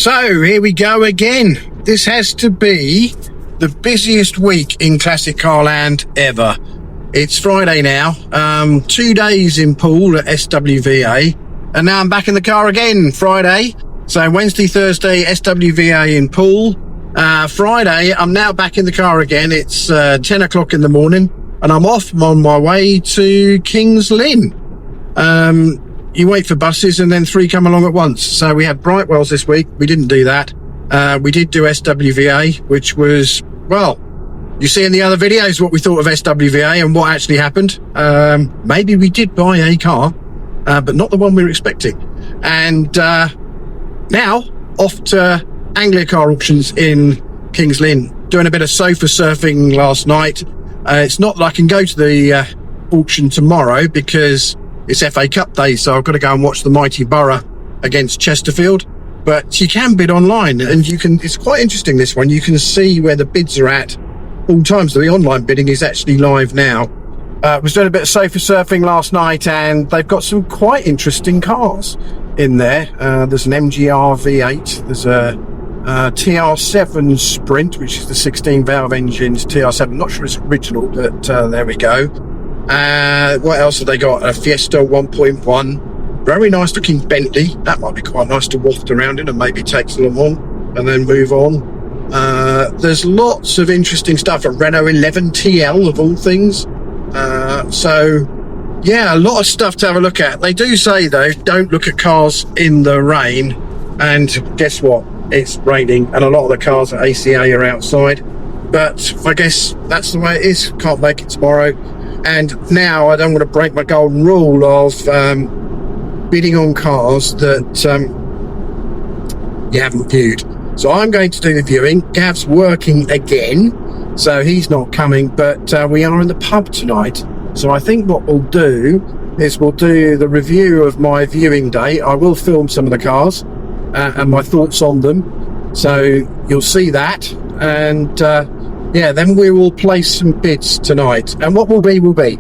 So here we go again. This has to be the busiest week in Classic Car Land ever. It's Friday now, 2 days in pool at SWVA, and now I'm back in the car again Friday. So Wednesday, Thursday, SWVA in pool. Friday, I'm now back in the car again. It's 10 o'clock in the morning, and I'm off. I'm on my way to King's Lynn. You wait for buses and then 3 come along at once. So we had Brightwells this week. We didn't do that. We did do SWVA, which was, well, you see in the other videos what we thought of SWVA and what actually happened. Maybe we did buy a car, but not the one we were expecting. And now off to Anglia car auctions in King's Lynn, doing a bit of sofa surfing last night. It's not that I can go to the auction tomorrow because it's FA Cup day, so I've got to go and watch the mighty Borough against Chesterfield. But you can bid online, and you can. It's quite interesting, this one. You can see where the bids are at all times. The online bidding is actually live now. Was doing a bit of sofa surfing last night, and they've got some quite interesting cars in there. There's an MGR V8. There's a TR7 Sprint, which is the 16 valve engines TR7. Not sure it's original, but there we go. What else have they got? A Fiesta 1.1, very nice looking Bentley. That might be quite nice to waft around in and maybe take them on and then move on. There's lots of interesting stuff. A Renault 11 TL of all things. So yeah, a lot of stuff to have a look at. They do say though, don't look at cars in the rain, and guess what? It's raining and a lot of the cars at ACA are outside, but I guess that's the way it is. Can't make it tomorrow. And now I don't want to break my golden rule of bidding on cars that you haven't viewed. So I'm going to do the viewing. Gav's working again, so he's not coming, but we are in the pub tonight. So I think what we'll do is we'll do the review of my viewing day. I will film some of the cars and my thoughts on them. So you'll see that. And yeah, then we will place some bids tonight, and what will be. I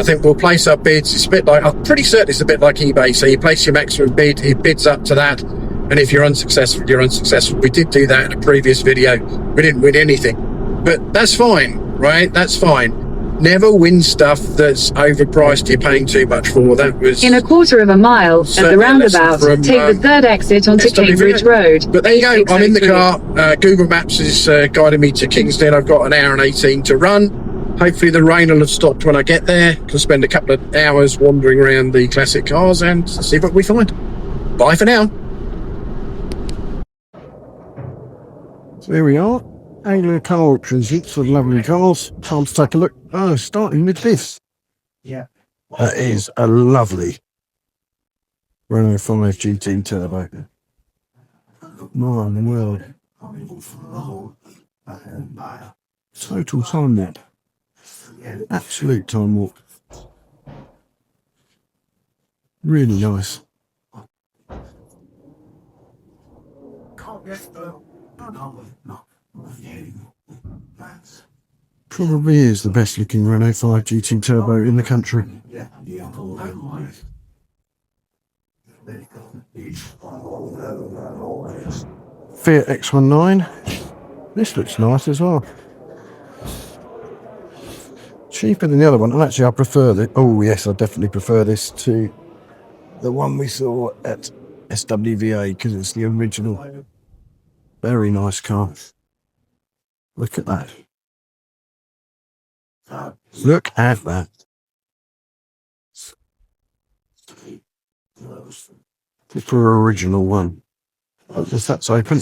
think we'll place our bids. It's a bit like, I'm pretty certain it's a bit like eBay. So you place your maximum bid, it bids up to that, and if you're unsuccessful, you're unsuccessful. We did do that in a previous video. We didn't win anything, but that's fine, right? That's fine. Never win stuff that's overpriced, you're paying too much for. That was in a quarter of a mile at the roundabout. Take the third exit onto Cambridge Road. But there you go, I'm in the car. Google Maps is guiding me to Kingston. I've got an hour and 18 to run. Hopefully the rain will have stopped when I get there. Can spend a couple of hours wandering around the classic cars and see what we find. Bye for now. So here we are. Anglia car auctions, heaps of lovely cars. Time to take a look. Oh, starting with this. Yeah. That is a lovely Renault 5 GT Turbo. My word. Total time warp. Absolute time warp. Really nice. Probably is the best looking Renault 5 GT Turbo in the country. Fiat X19. This looks nice as well. Cheaper than the other one. And actually I prefer this. Oh yes, I definitely prefer this to the one we saw at SWVA because it's the original. Very nice car. Look at that. Look at that. Super original one. Is that open?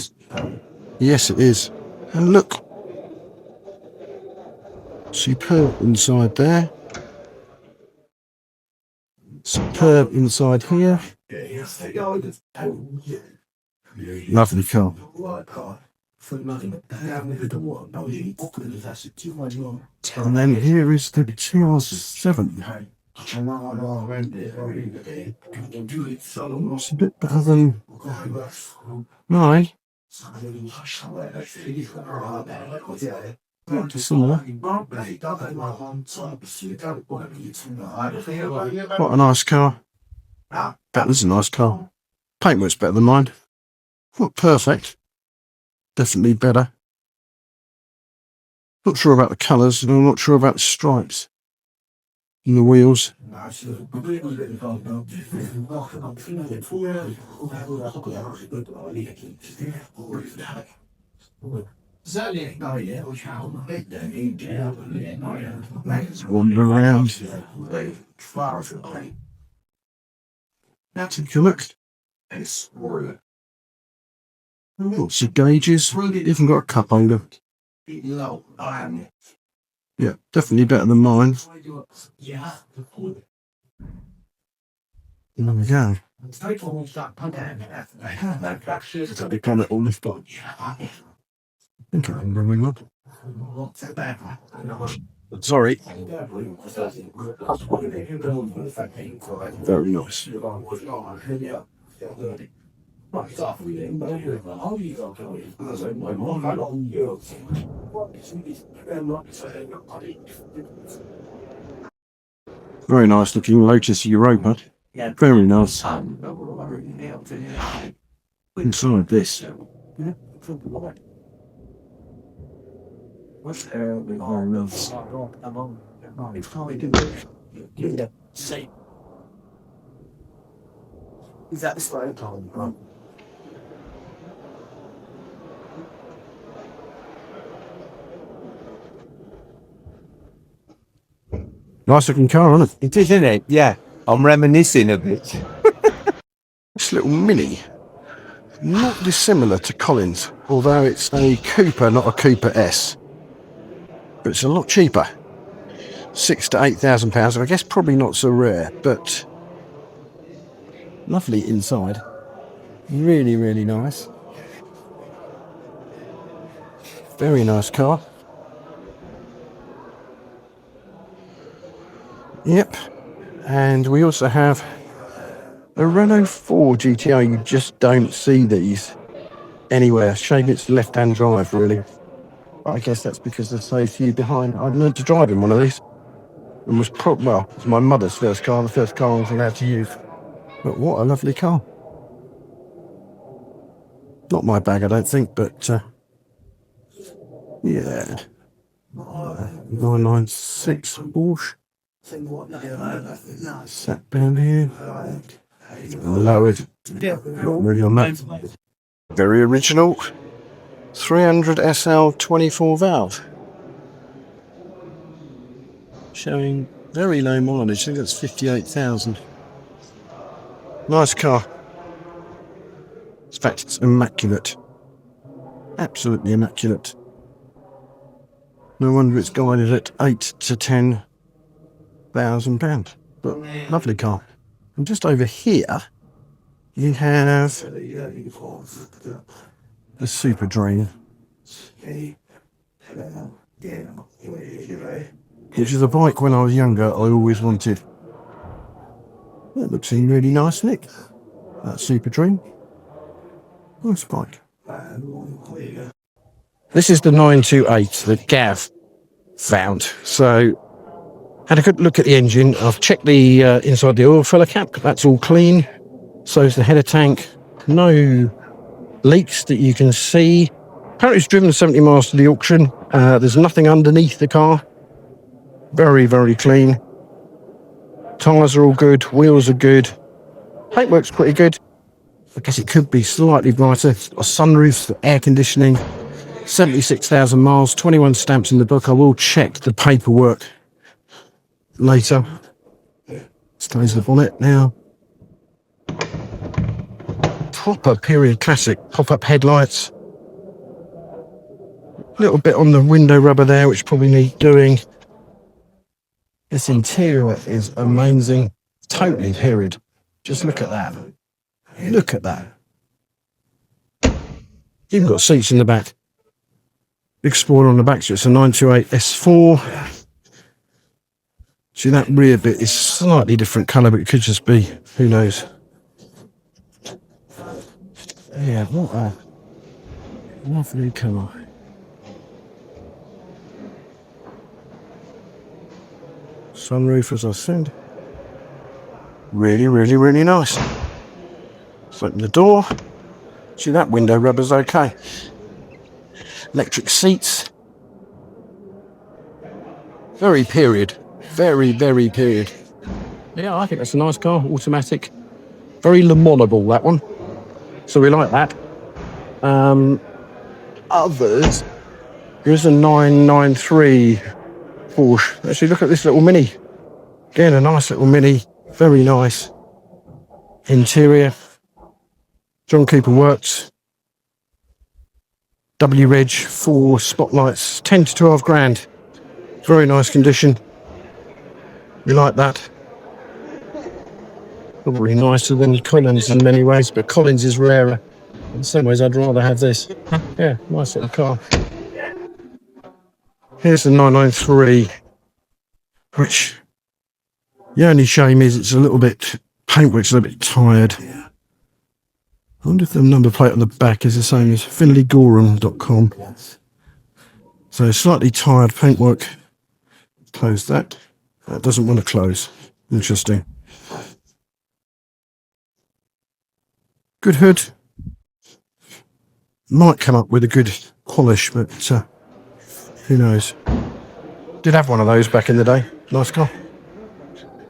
Yes, it is. And look. Superb inside there. Superb inside here. Lovely car. And then here is the TR7. It's a bit better than mine. Similar. What a nice car. That is a nice car. Paintwork's better than mine. Not perfect. Definitely better. Not sure about the colours, and I'm not sure about the stripes and the wheels. Let's wander around. Now take a look. Lots of gauges. Even got a cup holder. Yeah, definitely better than mine. There we go. They can it all lift up. I think I can bring up. Sorry. Very nice. Very nice looking Lotus Europa. Very nice. Inside this. What's there? Is that the slide? Nice looking car, isn't it? It is, isn't it? Yeah. I'm reminiscing a bit. This little Mini, not dissimilar to Colin's, although it's a Cooper, not a Cooper S. But it's a lot cheaper. £6,000 to £8,000, and I guess probably not so rare, but lovely inside. Really, really nice. Very nice car. Yep. And we also have a Renault 4 GTO. You just don't see these anywhere. Shame it's left-hand drive, really. I guess that's because there's so few behind. I learned to drive in one of these. It was it was my mother's first car, the first car I was allowed to use. But what a lovely car. Not my bag, I don't think, but yeah. 996 Porsche. Sat down here. Lowered. Not really on that. Very original. 300 SL 24 valve. Showing very low mileage. I think that's 58,000. Nice car. In fact, it's immaculate. Absolutely immaculate. No wonder it's guided at £8,000 to £10,000. But lovely car. And just over here, you have the Super Drain, which is a bike when I was younger I always wanted. That looks really nice, Nick. That Super Dream. Nice bike. This is the 928 that Gav found. So, had a good look at the engine. I've checked the inside the oil filler cap. That's all clean. So is the header tank. No leaks that you can see. Apparently it's driven 70 miles to the auction. There's nothing underneath the car. Very, very clean. Tyres are all good. Wheels are good. Paintwork's pretty good. I guess it could be slightly brighter. It's got a sunroof, got air conditioning. 76,000 miles, 21 stamps in the book. I will check the paperwork later. Let's close the bonnet now. Proper period classic. Pop-up headlights. A little bit on the window rubber there, which probably needs doing. This interior is amazing. Totally period. Just look at that. Look at that. Even got seats in the back. Big spoiler on the back, so it's a 928 S4. See, that rear bit is slightly different colour, but it could just be, who knows. Yeah, what a lovely colour. Sunroof, as I said. Really, really, really nice. Let's open the door. See, that window rubber's okay. Electric seats. Very period. Very, very period. Yeah, I think that's a nice car. Automatic. Very Le Mans-able, that one. So we like that. Others. Here's a 993 Porsche. Actually, look at this little Mini. Again, a nice little Mini. Very nice. Interior. John Cooper Works. W-Reg, 4 spotlights. 10 to 12 grand. Very nice condition. We like that. Probably nicer than Collins in many ways, but Collins is rarer. In some ways, I'd rather have this. Yeah, nice little car. Here's the 993, which the only shame is it's a little bit, paintwork's a little bit tired. I wonder if the number plate on the back is the same as finleygorham.com. So slightly tired paintwork. Close that. That doesn't want to close. Interesting. Good hood. Might come up with a good polish, but who knows. Did have one of those back in the day. Nice car.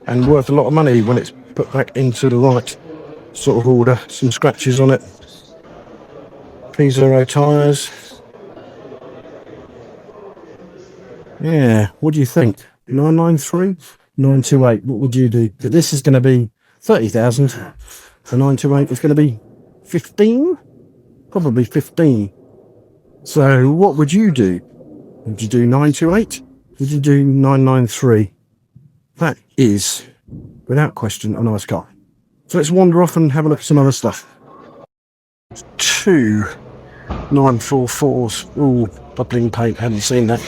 And worth a lot of money when it's put back into the right sort of order. Some scratches on it. P0 tyres. Yeah, what do you think? 993? 928, what would you do? But this is going to be 30,000. The 928 is going to be 15? Probably 15. So what would you do? Would you do 928? Would you do 993? That is, without question, a nice car. So let's wander off and have a look at some other stuff. 2 944s. Ooh, bubbling paint, hadn't seen that.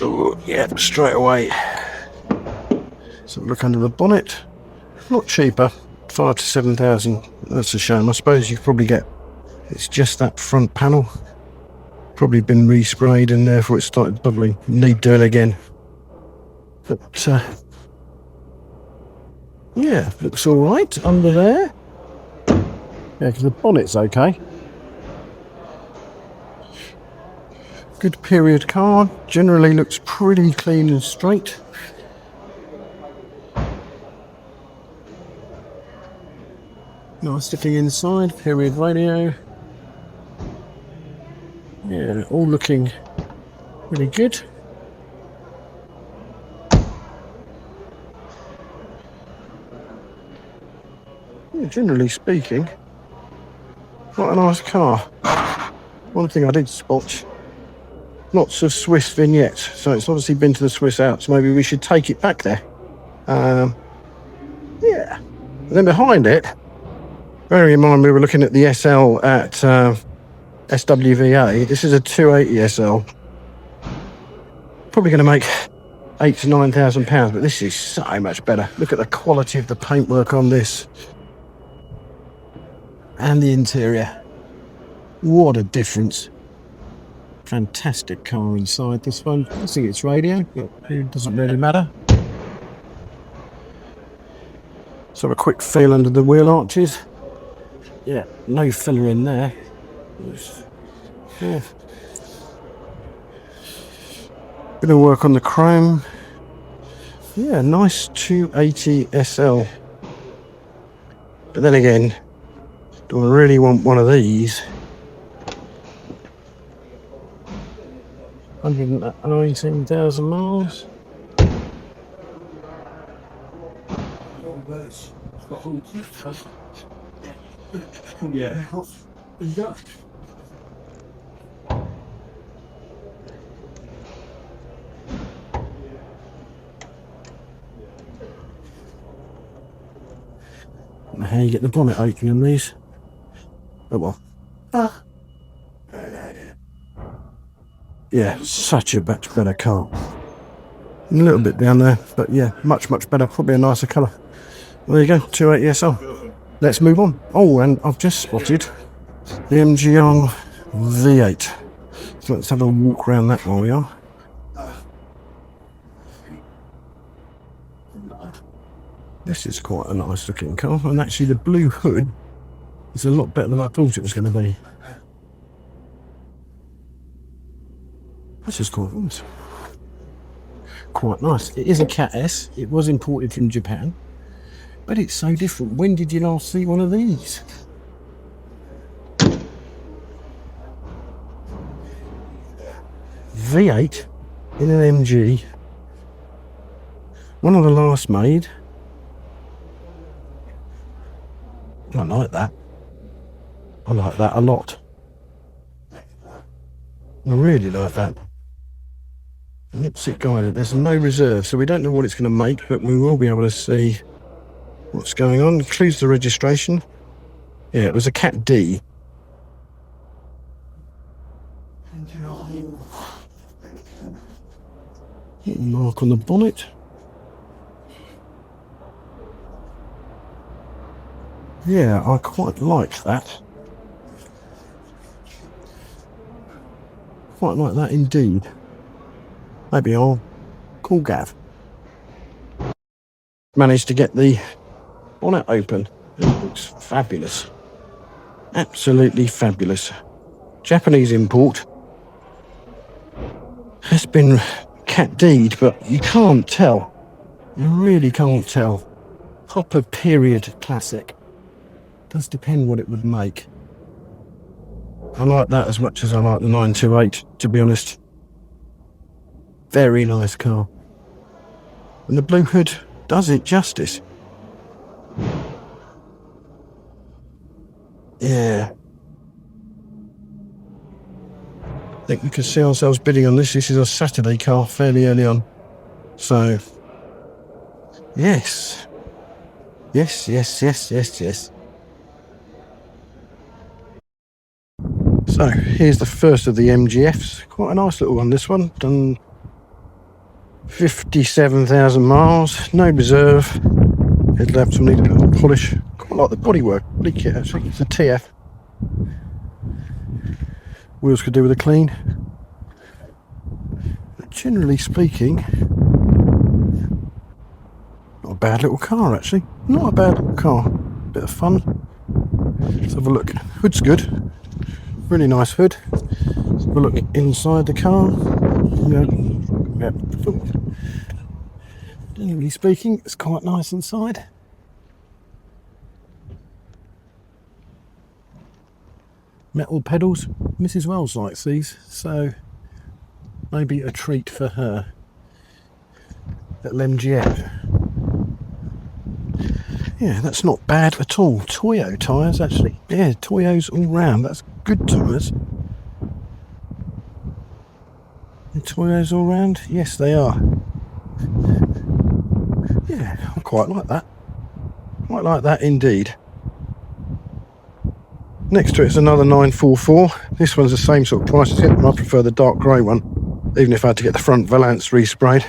Ooh, yeah, straight away. So look under the bonnet. Not cheaper, 5 to 7,000. That's a shame. I suppose you probably get, it's just that front panel. Probably been resprayed and therefore it started bubbling. Need doing again. But yeah, looks all right under there. Yeah, because the bonnet's okay. Good period car. Generally looks pretty clean and straight. Nice sticking inside. Period radio. Yeah, all looking really good. Yeah, generally speaking, quite a nice car. One thing I did spot, lots of Swiss vignettes, so it's obviously been to the Swiss Alps. Maybe we should take it back there. Yeah. And then behind it, bearing in mind we were looking at the SL at SWVA. This is a 280 SL. Probably going to make £8,000 to £9,000, but this is so much better. Look at the quality of the paintwork on this. And the interior. What a difference. Fantastic car inside this one. I think it's radio, but it doesn't really matter. So a quick feel under the wheel arches. Yeah, no filler in there. Yeah. Bit of work on the chrome. Yeah, nice 280 SL. But then again, do I really want one of these? 119,000 miles. Yeah. How you get the bonnet open on these? Oh well. Yeah, such a much better car. A little bit down there, but yeah, much better. Probably a nicer colour. There you go, 280 SL. Let's move on. Oh, and I've just spotted the MGR V8. So let's have a walk around that while we are. This is quite a nice looking car, and actually the blue hood It's a lot better than I thought it was going to be. That's just cool. It's quite nice. It is a Cat S. It was imported from Japan. But it's so different. When did you last see one of these? V8 in an MG. One of the last made. I like that. I like that a lot. I really like that. Lipstick guided. There's no reserve, so we don't know what it's going to make, but we will be able to see what's going on. Includes the registration. Yeah, it was a Cat D. Mark on the bonnet. Yeah, I quite like that. Quite like that indeed. Maybe I'll call Gav. Managed to get the bonnet open. It looks fabulous. Absolutely fabulous. Japanese import. Has been Cat D'd, but you can't tell. You really can't tell. Proper period classic. Does depend what it would make. I like that as much as I like the 928, to be honest. Very nice car. And the blue hood does it justice. Yeah. I think we can see ourselves bidding on this. This is a Saturday car fairly early on. So, yes. Yes, yes, yes, yes, yes. So, here's the first of the MGFs. Quite a nice little one, this one. Done 57,000 miles. No reserve. Headlamps will need a bit of polish. Quite like the bodywork. Body kit, actually. It's a TF. Wheels could do with a clean. But generally speaking, not a bad little car, actually. Not a bad little car. Bit of fun. Let's have a look. Hood's good. Really nice hood. Let's have a look inside the car. Yeah. Generally speaking, it's quite nice inside. Metal pedals. Mrs. Wells likes these, so maybe a treat for her. Little MGF. Yeah, that's not bad at all. Toyo tyres, actually. Yeah, Toyos all round. That's good tyres. The Toyos all round? Yes, they are. Yeah, I quite like that. Quite like that indeed. Next to it's another 944. This one's the same sort of price as it, but I prefer the dark grey one, even if I had to get the front valance resprayed.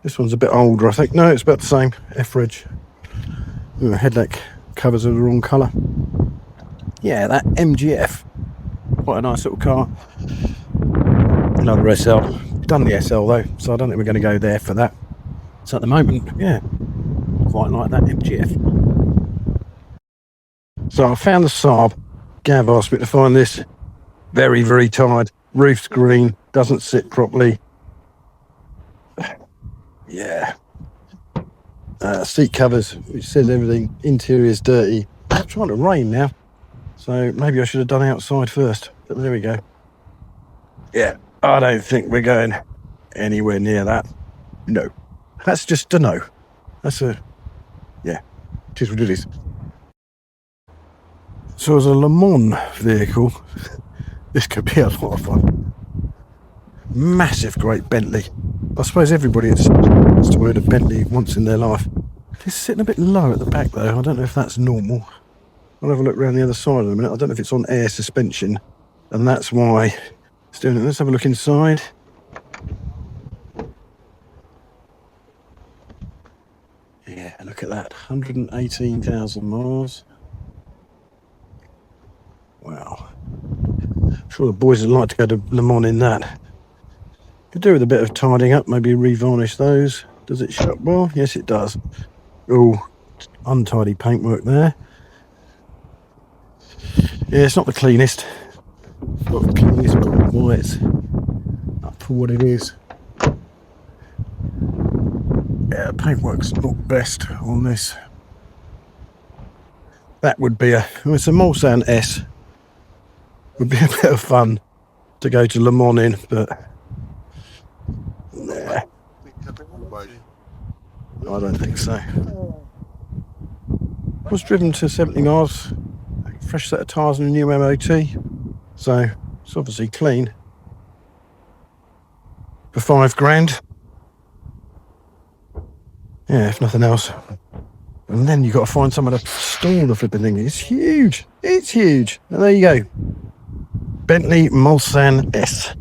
This one's a bit older, I think. No, it's about the same. F-Reg. Headlight covers are the wrong colour. Yeah, that MGF. Quite a nice little car. Another SL. Done the SL though, so I don't think we're going to go there for that. So at the moment, yeah, quite like that MGF. So I found the Saab. Gav asked me to find this. Very, very tired. Roof's green. Doesn't sit properly. Yeah. Seat covers, which says everything. Interior's dirty. It's trying to rain now. So maybe I should have done outside first. But there we go. Yeah. I don't think we're going anywhere near that. No. That's just a no. That's a... Yeah. It is what it is. So as a Le Mans vehicle, this could be a lot of fun. Massive great Bentley. I suppose everybody has to own a Bentley once in their life. It's sitting a bit low at the back though. I don't know if that's normal. I'll have a look around the other side in a minute. I don't know if it's on air suspension and that's why it's doing it. Let's have a look inside. Yeah, look at that. 118,000 miles. Wow. I'm sure the boys would like to go to Le Mans in that. Could do with a bit of tidying up, maybe revarnish those. Does it shut well? Yes, it does. Oh, untidy paintwork there. Yeah, it's not the cleanest. Not the cleanest, but why it's up for what it is. Yeah, paintwork's not best on this. That would be it's a Mulsanne S. Would be a bit of fun to go to Le Mans in, but nah, I don't think so. I was driven to 70 miles, fresh set of tyres and a new MOT, so it's obviously clean for £5 grand. Yeah, if nothing else. And then you've got to find somewhere to store the flipping thing. It's huge. It's huge. And there you go. Bentley Mulsanne S.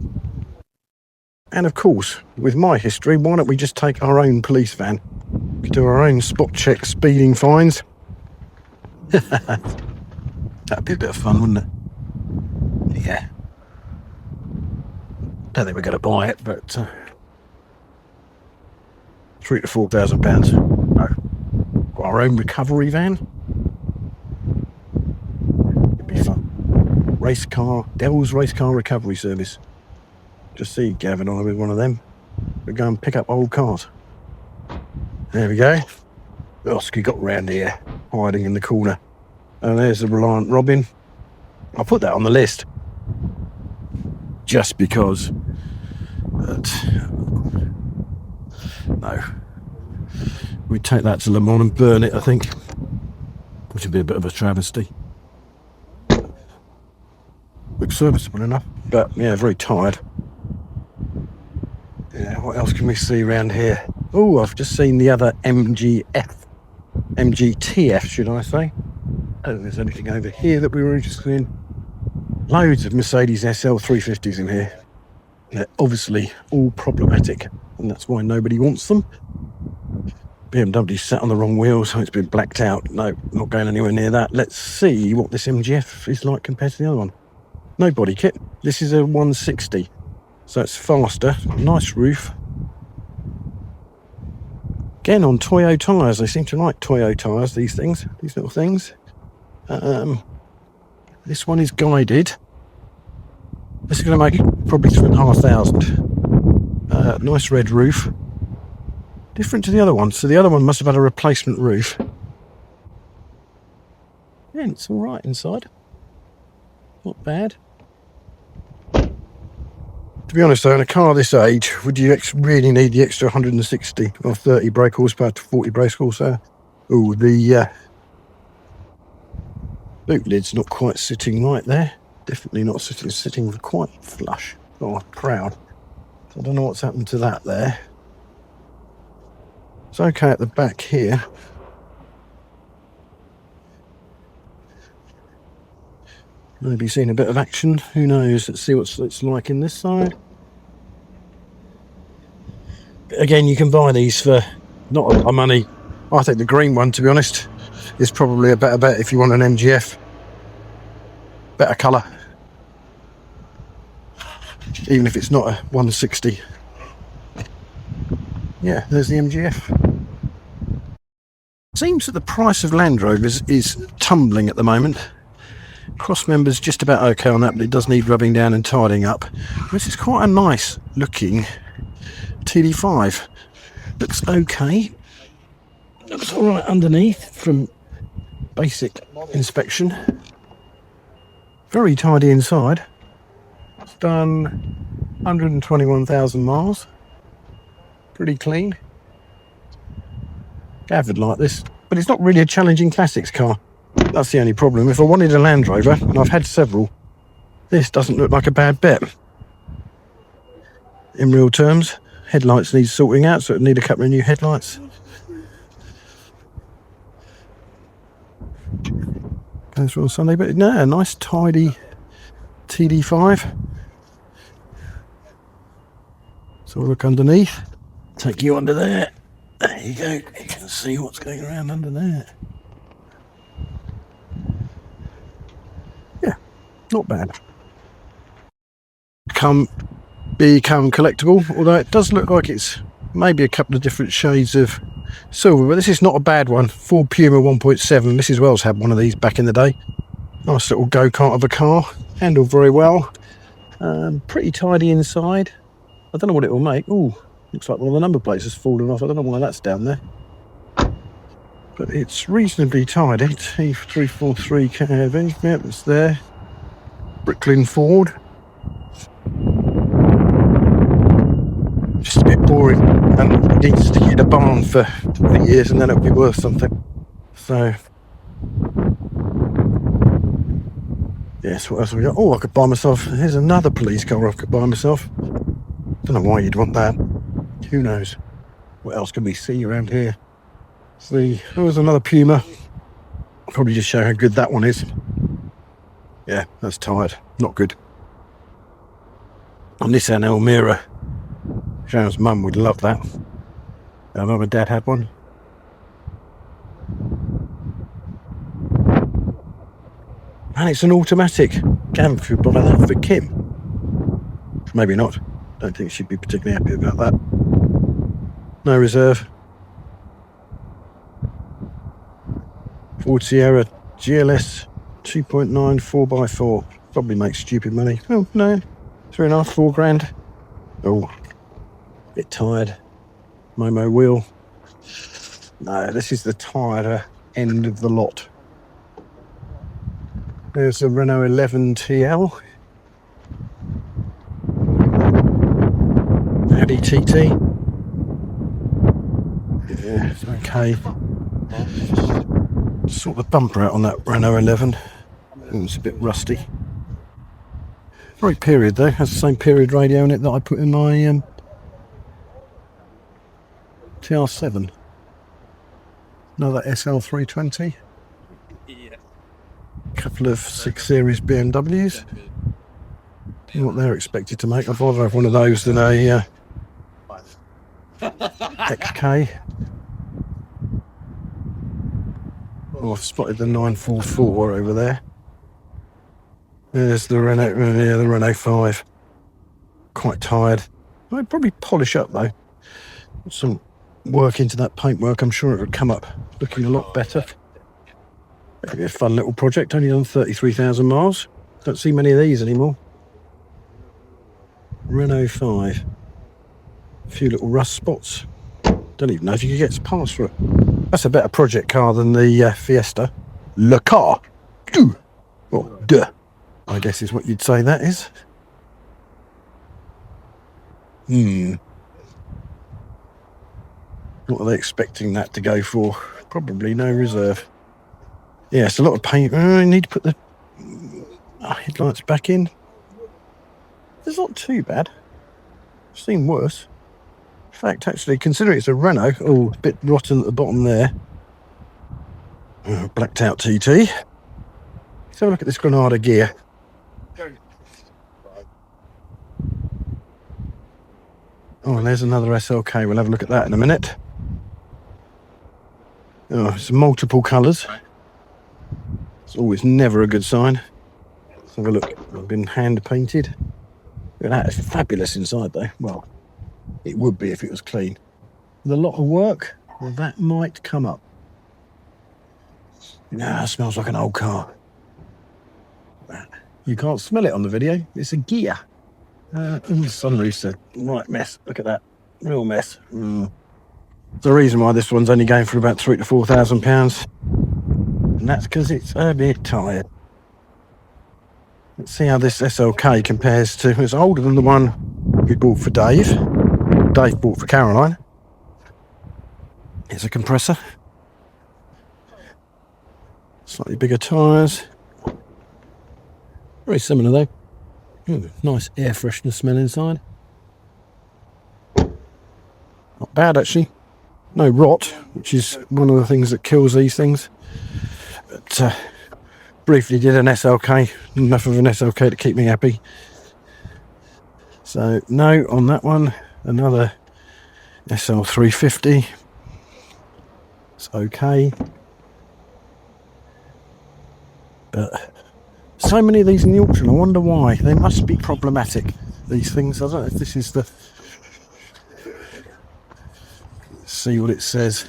And of course, with my history, why don't we just take our own police van? We could do our own spot check speeding fines. That'd be a bit of fun, wouldn't it? Yeah. Don't think we're going to buy it, but £3,000 to £4,000. No. Got our own recovery van. It'd be fun. Race car, Dell's race car recovery service. Just see Gavin on with one of them. We'll go and pick up old cars. There we go. What else we got round here? Hiding in the corner. And there's the Reliant Robin. I'll put that on the list. Just because. But no. We'd take that to Le Mans and burn it, I think. Which would be a bit of a travesty. Looks serviceable enough. But yeah, very tired. Yeah, what else can we see around here? Oh, I've just seen the other MGTF, should I say. I don't think there's anything over here that we were interested in. Loads of Mercedes SL 350s in here. They're obviously all problematic, and that's why nobody wants them. BMW sat on the wrong wheel, so it's been blacked out. No, not going anywhere near that. Let's see what this MGF is like compared to the other one. No body kit. This is a 160. So it's faster, nice roof. Again on Toyo tyres, they seem to like Toyo tyres, these things, these little things. This one is guided. This is going to make probably 3,500. Nice red roof. Different to the other one, so the other one must have had a replacement roof. Yeah, it's alright inside. Not bad. To be honest though, in a car this age, would you really need the extra 160 or 30 brake horsepower to 40 brake horsepower? Oh, the boot lid's not quite sitting right there. Definitely not sitting quite flush or proud. So I don't know what's happened to that there. It's okay at the back here. Maybe seen a bit of action, who knows. Let's see what it's like in this side. Again, you can buy these for not a lot of money. I think the green one, to be honest, is probably a better bet if you want an MGF. Better colour. Even if it's not a 160. Yeah, there's the MGF. Seems that the price of Land Rovers is tumbling at the moment. Cross member's just about okay on that, but it does need rubbing down and tidying up. This is quite a nice looking TD5. Looks okay. Looks alright underneath from basic inspection. Very tidy inside. It's done 121,000 miles. Pretty clean. Gathered like this, but it's not really a challenging classics car. That's the only problem. If I wanted a Land Rover, and I've had several, this doesn't look like a bad bet. In real terms, headlights need sorting out, so it need a couple of new headlights. Goes for on Sunday, but no, a nice tidy TD5. So we'll look underneath. Take you under there. There you go. You can see what's going around under there. Yeah, not bad. Become collectible, although it does look like it's maybe a couple of different shades of silver, but this is not a bad one. Ford Puma 1.7. Mrs. Wells had one of these back in the day. Nice little go-kart of a car, handled very well. Pretty tidy inside. I don't know what it will make. Ooh, looks like one of the number plates has fallen off. I don't know why that's down there. But it's reasonably tidy. T343 KV, yep, it's there. Bricklin Ford. Just a bit boring, and it needs to hit a barn for years and then it'll be worth something. So, yes, what else have we got? Oh, I could buy myself, here's another police car I could buy myself. Don't know why you'd want that. Who knows? What else can we see around here? See, there's another Puma. I'll probably just show how good that one is. Yeah, that's tired. Not good. And this an Elmira. Sharon's mum would love that. I know my dad had one. And it's an automatic. Gam could buy that for Kim. Maybe not. Don't think she'd be particularly happy about that. No reserve. Ford Sierra GLS 2.9 4x4. Probably makes stupid money. Oh no, 3.5, 4 grand. Oh, bit tired. Momo wheel. No, this is the tireder end of the lot. There's a Renault 11 TL. Audi TT. Yeah, it's okay. Sort the bumper out on that Renault 11. It's a bit rusty. Great period though. Has the same period radio in it that I put in my TR7. Another SL320. Couple of 6 Series BMWs. See what they're expected to make. I'd rather have one of those than a XK. Oh, I've spotted the 944 over there. There's the Renault, yeah, the Renault 5. Quite tired. I'd probably polish up though. Put some work into that paintwork. I'm sure it would come up looking a lot better. It'd be a fun little project. Only done 33,000 miles. Don't see many of these anymore. Renault 5. A few little rust spots. Don't even know if you could get past for it. That's a better project car than the Fiesta. Le car. Or duh, I guess is what you'd say that is. What are they expecting that to go for? Probably no reserve. Yeah, it's a lot of paint. I need to put the headlights back in. It's not too bad. I've seen worse. In fact, actually, considering it's a Renault, oh, a bit rotten at the bottom there. Blacked out TT. Let's have a look at this Granada gear. Oh, and there's another SLK. We'll have a look at that in a minute. Oh, it's multiple colours. It's always never a good sign. Let's have a look. It's been hand painted. Look at that. It's fabulous inside though. Well, it would be if it was clean. With a lot of work, well, that might come up. Nah, it smells like an old car. You can't smell it on the video. It's a gear. The sunroof's a right mess. Look at that. Real mess. There's a reason why this one's only going for about £3,000 to £4,000. And that's because it's a bit tired. Let's see how this SLK compares to... It's older than the one we bought for Dave. Dave bought for Caroline. It's a compressor. Slightly bigger tyres. Very similar though. Nice air freshener smell inside. Not bad actually. No rot, which is one of the things that kills these things. But briefly did an SLK, enough of an SLK to keep me happy. So no on that one. Another SL350. It's okay. But so many of these in the auction, I wonder why. They must be problematic, these things. I don't know if this is the... Let's see what it says.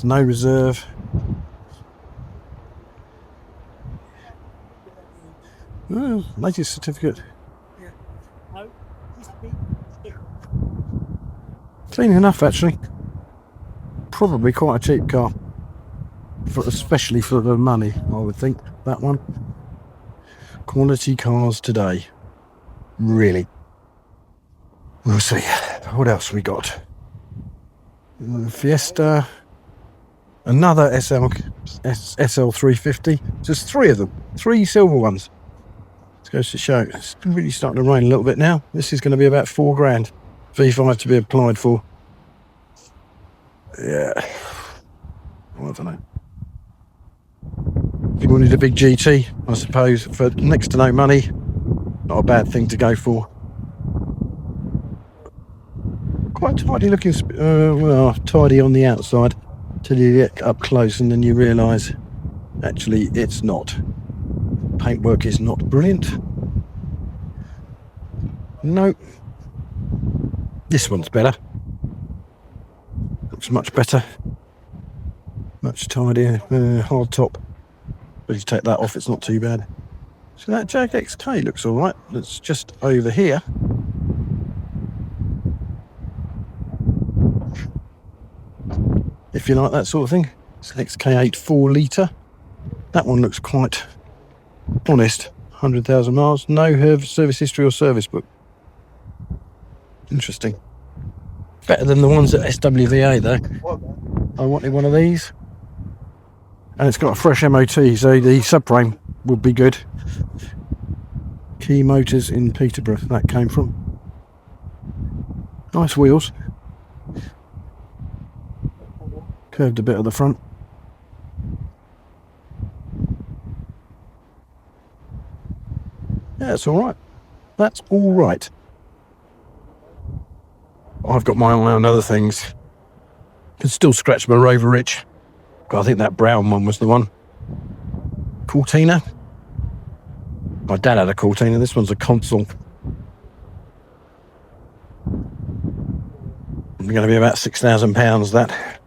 There's no reserve. Oh, latest certificate. Clean enough, actually. Probably quite a cheap car, especially for the money, I would think. That one. Quality cars today. Really. We'll see. What else we got? Fiesta. Another SL350. Just 3 of them. 3 silver ones. It goes to show. It's really starting to rain a little bit now. This is going to be about £4,000. V5 to be applied for. Yeah. Well, I don't know. If you wanted a big GT, I suppose, for next to no money, not a bad thing to go for. Quite tidy looking, well, tidy on the outside till you get up close and then you realise actually it's not. Paintwork is not brilliant. No. This one's better. Looks much better. Much tidier. Hard top. But if you take that off, it's not too bad. So that Jag XK looks alright. It's just over here. If you like that sort of thing. It's an XK8 4 litre. That one looks quite honest. 100,000 miles. No service history or service book. Interesting. Better than the ones at SWVA though. I wanted one of these. And it's got a fresh MOT, so the subframe would be good. Key Motors in Peterborough, that came from. Nice wheels. Curved a bit at the front. Yeah, it's alright. That's alright. I've got my eye on other things. Can still scratch my Rover itch. I think that brown one was the one. Cortina. My dad had a Cortina. This one's a Consul. It's going to be about £6,000, that.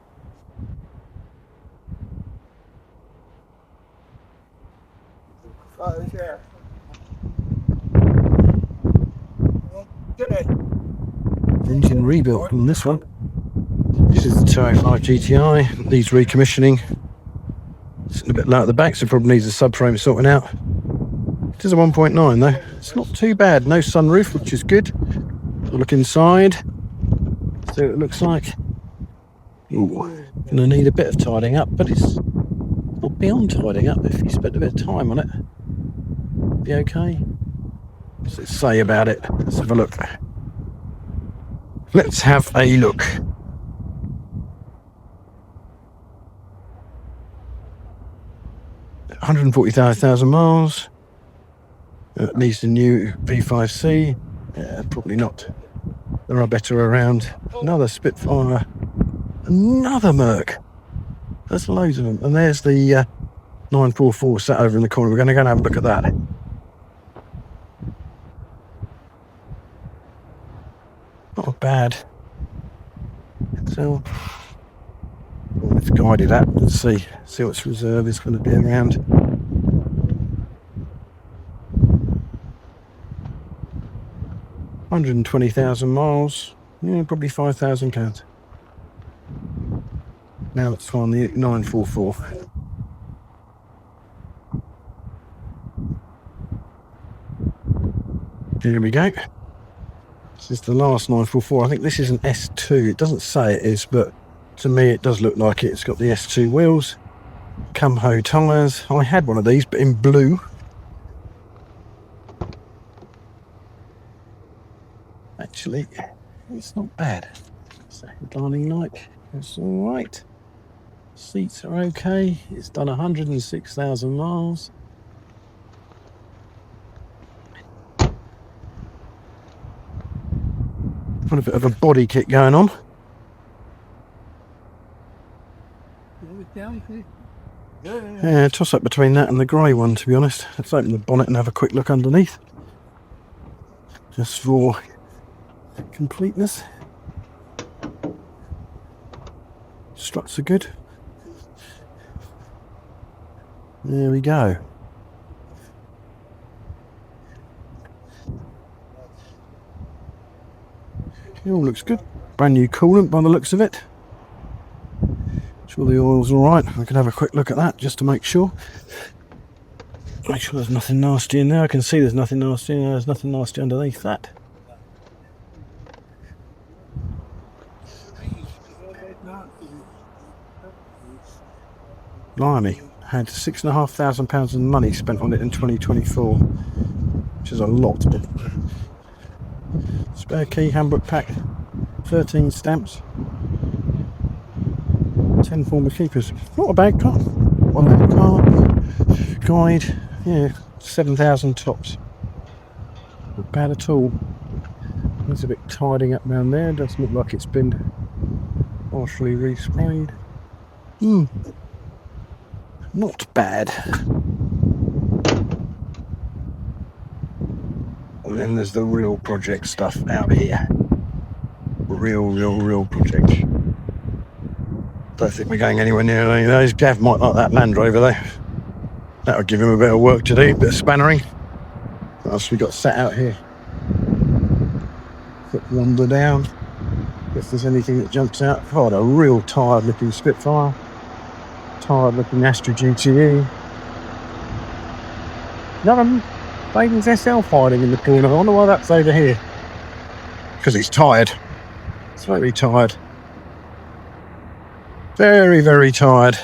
Engine rebuilt on this one. This is the 205 GTI. Needs recommissioning. Sitting a bit low at the back, so probably needs a subframe sorting out. It is a 1.9 though. It's not too bad. No sunroof, which is good. We'll look inside. See what it looks like. Ooh, gonna need a bit of tidying up, but it's not beyond tidying up if you spend a bit of time on it. Be okay. What's it say about it? Let's have a look. Let's have a look. $145,000 miles. Needs a new V5C. Yeah, probably not. There are better around. Another Spitfire. Another Merc. There's loads of them. And there's the 944 sat over in the corner. We're going to go and have a look at that. Not bad. So, let's guide it up. Let's see what's reserve is going to be around. £120,000 miles. Yeah, probably £5,000. Now let's find the 944. Here we go. This is the last 944. I think this is an S2. It doesn't say it is, but to me it does look like it. It's got the S2 wheels. Cumho tyres. I had one of these, but in blue. Actually, it's not bad. Darning light. It's all right. Seats are okay. It's done 106,000 miles. Got a bit of a body kit going on. Yeah, toss up between that and the grey one, to be honest. Let's open the bonnet and have a quick look underneath. Just for completeness. Struts are good. There we go. It all looks good. Brand new coolant by the looks of it. Sure the oil's all right. I can have a quick look at that just to make sure. Make sure there's nothing nasty in there. I can see there's nothing nasty in there. There's nothing nasty underneath that. Blimey, had £6,500 of money spent on it in 2024, which is a lot. Spare key, handbook pack, 13 stamps, 10 former keepers. Not a bad car. Not a bad car. Guide, yeah, 7,000 tops. Not bad at all. There's a bit tidying up around there. Doesn't look like it's been partially resprayed. Not bad. And then there's the real project stuff out here. Real project. Don't think we're going anywhere near any of those. Gav might like that Land Rover though. That'll give him a bit of work to do, a bit of spannering. What else we got sat out here? Quick wander down. If there's anything that jumps out. Oh, a real tired looking Spitfire. Tired looking Astra GTE. Another Baden's SL hiding in the corner. I wonder why that's over here. Because it's tired. It's very tired. Very tired.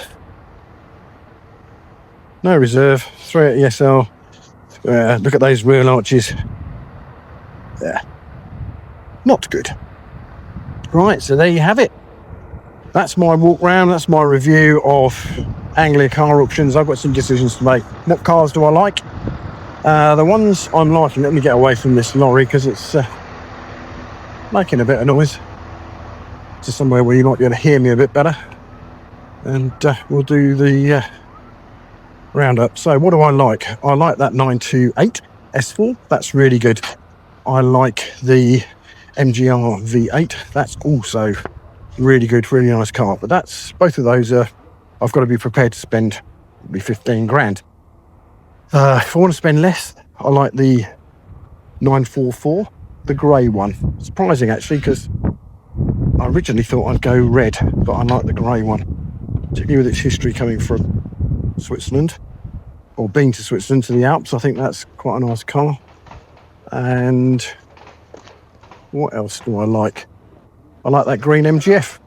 No reserve. 380 SL. Look at those wheel arches. Yeah. Not good. Right, so there you have it. That's my walk round. That's my review of Anglia car auctions. I've got some decisions to make. What cars do I like? The ones I'm liking, let me get away from this lorry because it's making a bit of noise. To somewhere where you might be able to hear me a bit better. And we'll do the roundup. So what do I like? I like that 928 S4. That's really good. I like the MGR V8. That's also really good, really nice car. But that's both of those are, I've got to be prepared to spend maybe 15 grand. If I want to spend less, I like the 944, the grey one. Surprising actually, because I originally thought I'd go red, but I like the grey one, particularly with its history coming from Switzerland, or being to Switzerland to the Alps. I think that's quite a nice car. And what else do I like? I like that green MGF.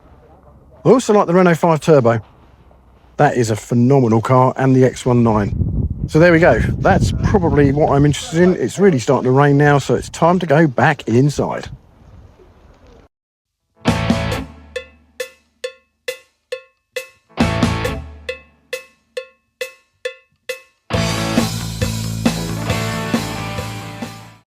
I also like the Renault 5 Turbo. That is a phenomenal car, and the X19. So there we go. That's probably what I'm interested in. It's really starting to rain now, so it's time to go back inside.